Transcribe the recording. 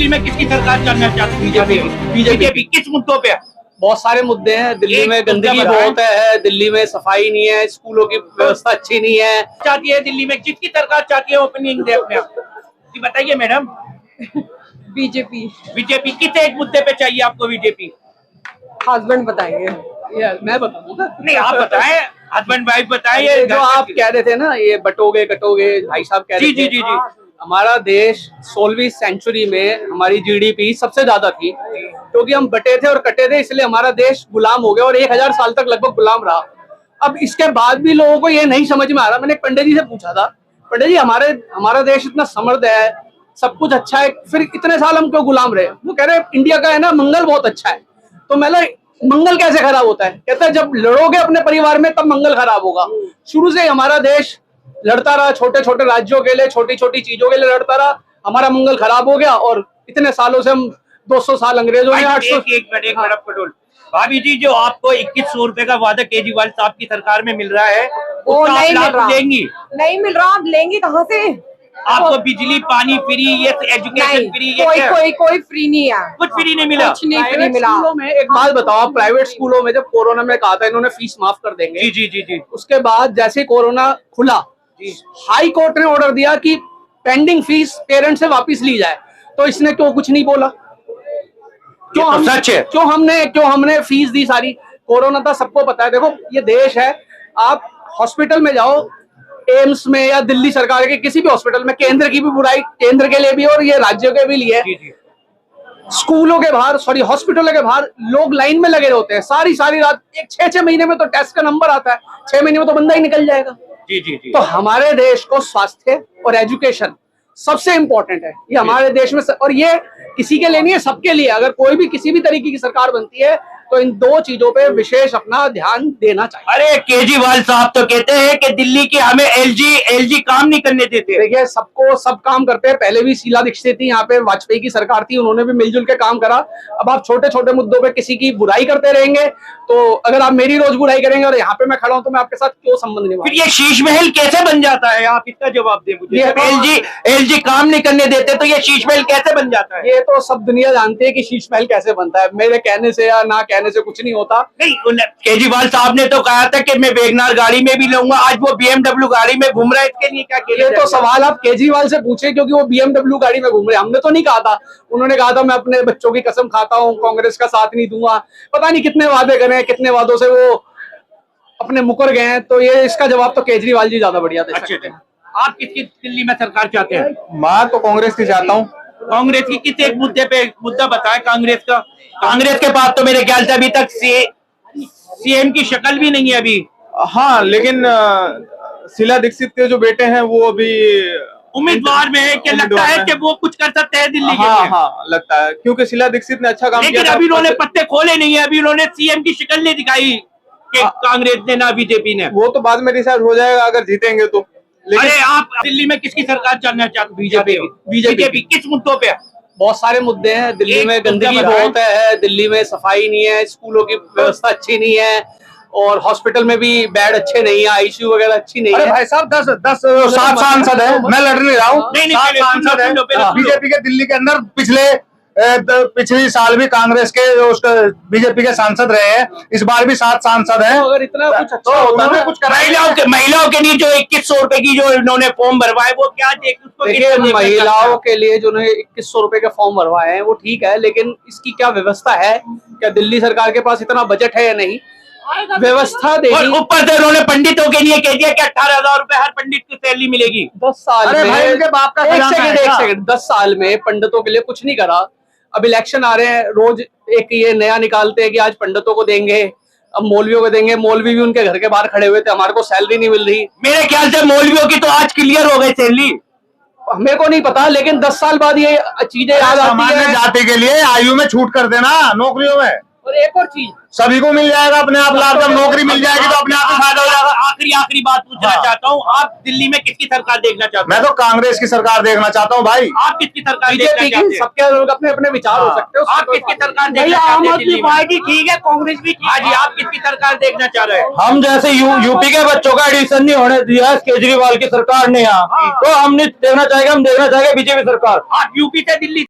दिल्ली में किसकी सरकार चलना चाहती है? बीजेपी किस मुद्दों पे? बहुत सारे मुद्दे हैं। दिल्ली में गंदगी बहुत है, दिल्ली में सफाई नहीं है, स्कूलों की व्यवस्था अच्छी नहीं है। चाहती है दिल्ली में किसकी सरकार चाहती है? ओपनिंग दे अपने आप जी बताइए मैडम। बीजेपी किस एक मुद्दे पे चाहिए आपको? बीजेपी हस्बैंड बताएंगे या मैं बताऊंगा? नहीं आप बताएं, हस्बैंड वाइफ बताइए। जो आप कह रहे थे ना, ये बटोगे कटोगे, भाई साहब कह रहे थे। जी। हमारा देश 16वीं सेंचुरी में हमारी जीडीपी सबसे ज्यादा थी, क्योंकि हम बटे थे और कटे थे, इसलिए हमारा देश गुलाम हो गया और 1000 साल तक लगभग गुलाम रहा। अब इसके बाद भी लोगों को ये नहीं समझ में आ रहा। मैंने एक पंडित जी से पूछा था, पंडित जी हमारा देश इतना समृद्ध है, सब कुछ अच्छा है, फिर इतने साल हम क्यों गुलाम रहे? वो कह रहे इंडिया का है ना मंगल बहुत अच्छा है। तो मैं मंगल कैसे खराब होता है? कहता है जब लड़ोगे अपने परिवार में तब मंगल खराब होगा। शुरू से हमारा देश लड़ता रहा, छोटे छोटे राज्यों के लिए, छोटी छोटी चीजों के लिए लड़ता रहा, हमारा मंगल खराब हो गया और इतने सालों से हम 200 साल अंग्रेजों ने 800। एक मिनट पटोल भाभी जी, जो आपको 2100 रुपए का वादा केजरीवाल साहब की सरकार में मिल रहा है, वो नहीं मिल रहा। लेंगी? नहीं मिल रहा, आप लेंगी कहाँ से? आपको बिजली पानी फ्री, ये एजुकेशन फ्री, कोई फ्री नहीं है, कुछ फ्री नहीं मिला। कुछ नहीं फ्री मिला। स्कूलों में एक बात बताओ, प्राइवेट स्कूलों में जब कोरोना में कहा था इन्होंने फीस माफ कर देंगे, जी, उसके उसके बाद जैसे कोरोना खुला, हाई कोर्ट ने ऑर्डर दिया कि पेंडिंग फीस पेरेंट्स से वापस ली जाए। तो इसने क्यों कुछ नहीं बोला? सच है। क्यों हमने फीस दी सारी? कोरोना था, सबको पता है। देखो ये देश है, आप हॉस्पिटल में जाओ, एम्स में या दिल्ली सरकार के किसी भी हॉस्पिटल में, केंद्र की भी बुराई केंद्र के लिए भी और ये राज्यों के भी लिए। स्कूलों के बाहर, सॉरी हॉस्पिटलों के बाहर लोग लाइन में लगे होते हैं सारी रात। एक 6 महीने में तो टेस्ट का नंबर आता है, 6 महीने में तो बंदा ही निकल जाएगा। जी। तो हमारे देश को स्वास्थ्य और एजुकेशन सबसे इंपॉर्टेंट है, ये हमारे देश में और ये किसी के लिए नहीं है, सबके लिए। अगर कोई भी किसी भी तरीके की सरकार बनती है तो इन दो चीजों पे विशेष अपना ध्यान देना चाहिए। अरे केजरीवाल साहब तो कहते हैं कि दिल्ली के हमें एलजी काम नहीं करने देते। देखिए सबको सब काम करते हैं। पहले भी शीला दीक्षित थी, यहाँ पे वाजपेयी की सरकार थी, उन्होंने भी मिलजुल के काम करा। अब आप छोटे छोटे मुद्दों पे किसी की बुराई करते रहेंगे तो अगर आप मेरी रोज बुराई करेंगे और यहाँ पे मैं खड़ा हूँ तो मैं आपके साथ क्यों संबंध निभाऊं? फिर ये शीश महल कैसे बन जाता है? आप इसका जवाब दें मुझे। एलजी काम नहीं करने देते तो ये शीश महल कैसे बन जाता है? ये तो सब दुनिया जानती है कि शीश महल कैसे बनता है। मेरे कहने से या ना कहने से कुछ नहीं होता। नहीं, केजरीवाल साहब ने तो कहा था कि मैं वेगनार गाड़ी में भी लूंगा, आज वो BMW गाड़ी में घूम रहा है, इसके लिए क्या किया? ये तो सवाल आप केजरीवाल से पूछे, क्योंकि वो BMW गाड़ी में घूम रहे। हमने तो नहीं कहा था। उन्होंने कहा था मैं अपने बच्चों की कसम खाता हूँ, कांग्रेस का साथ नहीं दूंगा। पता नहीं कितने वादे करे, कितने वादों से वो अपने मुकर गए हैं। तो ये इसका जवाब तो केजरीवाल जी ज्यादा बढ़िया दे सकते हैं। आप किसकी दिल्ली में सरकार चाहते हैं? मैं तो कांग्रेस की चाहता हूँ। कांग्रेस की किस एक मुद्दे पे मुद्दा बताए कांग्रेस का? कांग्रेस के पास तो मेरे ख्याल से अभी तक सीएम की शक्ल भी नहीं है अभी। हाँ, लेकिन शीला दीक्षित के जो बेटे हैं वो अभी उम्मीदवार में है। क्या लगता है कि वो कुछ कर सकते हैं दिल्ली के लिए? हाँ लगता है, क्योंकि शीला दीक्षित ने अच्छा काम किया। लेकिन अभी उन्होंने पत्ते खोले नहीं है, अभी उन्होंने सीएम की शक्ल नहीं दिखाई कि कांग्रेस ने ना बीजेपी ने। वो तो बाद में डिसाइड हो जाएगा अगर जीतेंगे तो। अरे आप दिल्ली में किसकी सरकार चलना चाहते? बीजेपी किस मुद्दों पे? बहुत सारे मुद्दे हैं। दिल्ली में गंदगी बहुत है, दिल्ली में सफाई नहीं है, स्कूलों की व्यवस्था अच्छी नहीं है और हॉस्पिटल में भी बेड अच्छे नहीं है, आईसीयू वगैरह अच्छी नहीं है। भाई साहब 7 सांसद है, मैं लड़ नहीं रहा हूँ। 7 सांसद है बीजेपी के दिल्ली के अंदर। पिछली साल भी कांग्रेस के बीजेपी के सांसद रहे हैं, इस बार भी 7 सांसद हैं। अगर इतना कुछ अच्छा तो होता उन्होंने है कुछ करा। महिलाओं के लिए जो 2100 रुपए की जो इन्होंने फॉर्म भरवाए वो क्या देखिए, महिलाओं के लिए जो 2100 रुपए के फॉर्म भरवाए हैं वो ठीक है, लेकिन इसकी क्या व्यवस्था है? क्या दिल्ली सरकार के पास इतना बजट है या नहीं? व्यवस्था देखिए। ऊपर से उन्होंने पंडितों के लिए कह दिया कि 18,000 रुपए हर पंडित की सैलरी मिलेगी 10 साल में। भाई उनके बाप का एक सेकंड 10 साल में पंडितों के लिए कुछ नहीं करा। अब इलेक्शन आ रहे हैं, रोज एक ये नया निकालते हैं कि आज पंडितों को देंगे, अब मौलवियों को देंगे। मौलवी भी उनके घर के बाहर खड़े हुए थे, हमारे को सैलरी नहीं मिल रही। मेरे ख्याल से मौलवियों की तो आज क्लियर हो गई सैलरी। मेरे को नहीं पता, लेकिन 10 साल बाद ये चीजें याद आती है। जाति के लिए आयु में छूट कर देना नौकरियों में। और एक और चीज सभी को मिल जाएगा अपने आप लाभ। जब नौकरी मिल जाएगी तो अपने आप ही फायदा हो जाएगा। आखिरी बात पूछना चाहता हूँ, आप दिल्ली में किसकी सरकार देखना चाहते हैं? मैं तो कांग्रेस की सरकार देखना चाहता हूँ भाई। आप किसकी सरकार देखना बीजेपी चाहते की। हैं? सबके लोग अपने अपने विचार हो सकते हो। आप किसकी सरकार देखना चाहते हैं दिल्ली में? पार्टी ठीक है, कांग्रेस भी। हाँ जी, आप किसकी सरकार देखना चाह रहे हैं? हम जैसे यूपी के बच्चों का एडिशन नहीं होने दिया केजरीवाल की सरकार ने यहाँ, तो हमने देखना चाहेंगे बीजेपी सरकार। आप यूपी से दिल्ली